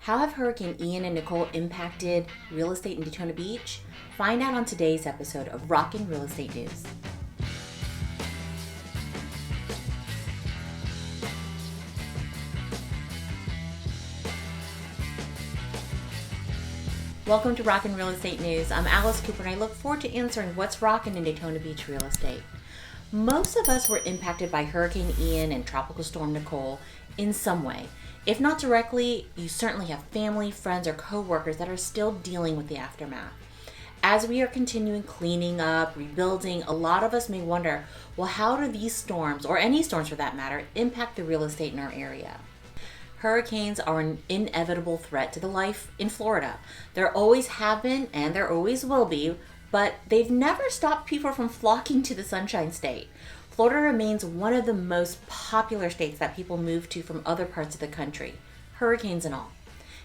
How have Hurricane Ian and Nicole impacted real estate in Daytona Beach? Find out on today's episode of Rockin' Real Estate News. Welcome to Rockin' Real Estate News. I'm Alice Cooper and I look forward to answering what's rockin' in Daytona Beach real estate. Most of us were impacted by Hurricane Ian and Tropical Storm Nicole in some way. If not directly, you certainly have family, friends, or co-workers that are still dealing with the aftermath. As we are continuing cleaning up, rebuilding, a lot of us may wonder, well, how do these storms, or any storms for that matter, impact the real estate in our area? Hurricanes are an inevitable threat to the life in Florida. There always have been, and there always will be, but they've never stopped people from flocking to the Sunshine State. Florida remains one of the most popular states that people move to from other parts of the country, hurricanes and all.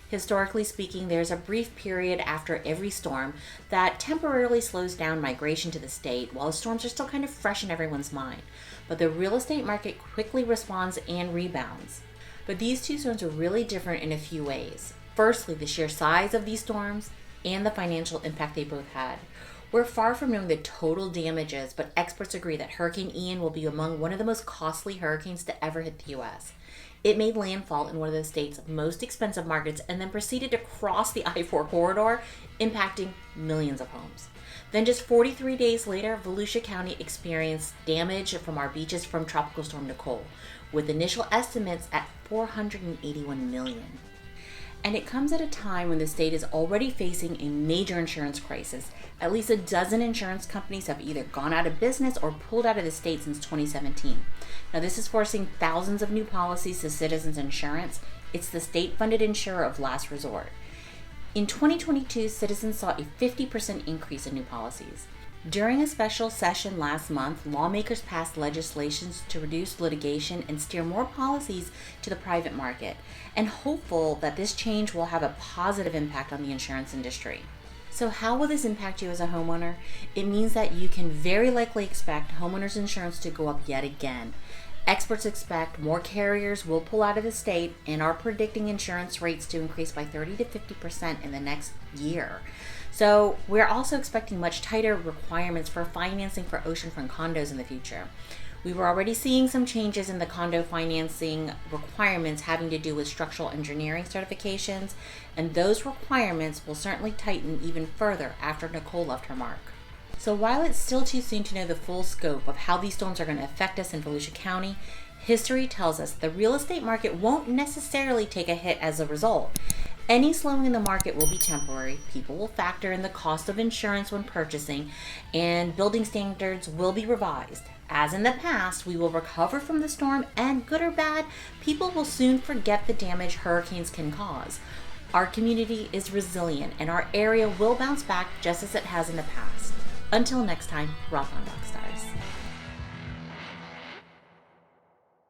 Historically speaking, there's a brief period after every storm that temporarily slows down migration to the state while the storms are still kind of fresh in everyone's mind. But the real estate market quickly responds and rebounds. But these two storms are really different in a few ways. Firstly, the sheer size of these storms and the financial impact they both had. We're far from knowing the total damages, but experts agree that Hurricane Ian will be among one of the most costly hurricanes to ever hit the U.S. It made landfall in one of the state's most expensive markets and then proceeded to cross the I-4 corridor, impacting millions of homes. Then just 43 days later, Volusia County experienced damage from our beaches from Tropical Storm Nicole, with initial estimates at $481 million. And it comes at a time when the state is already facing a major insurance crisis. At least a dozen insurance companies have either gone out of business or pulled out of the state since 2017. Now, this is forcing thousands of new policies to Citizens Insurance. It's the state-funded insurer of last resort. In 2022, Citizens saw a 50% increase in new policies. During a special session last month, lawmakers passed legislation to reduce litigation and steer more policies to the private market, and hopeful that this change will have a positive impact on the insurance industry. So how will this impact you as a homeowner? It means that you can very likely expect homeowners insurance to go up yet again. Experts expect more carriers will pull out of the state and are predicting insurance rates to increase by 30 to 50% in the next year. So we're also expecting much tighter requirements for financing for oceanfront condos in the future. We were already seeing some changes in the condo financing requirements having to do with structural engineering certifications, and those requirements will certainly tighten even further after Nicole left her mark. So while it's still too soon to know the full scope of how these storms are going to affect us in Volusia County, history tells us the real estate market won't necessarily take a hit as a result. Any slowing in the market will be temporary. People will factor in the cost of insurance when purchasing, and building standards will be revised. As in the past, we will recover from the storm, and good or bad, people will soon forget the damage hurricanes can cause. Our community is resilient, and our area will bounce back just as it has in the past. Until next time, rock on, rock stars.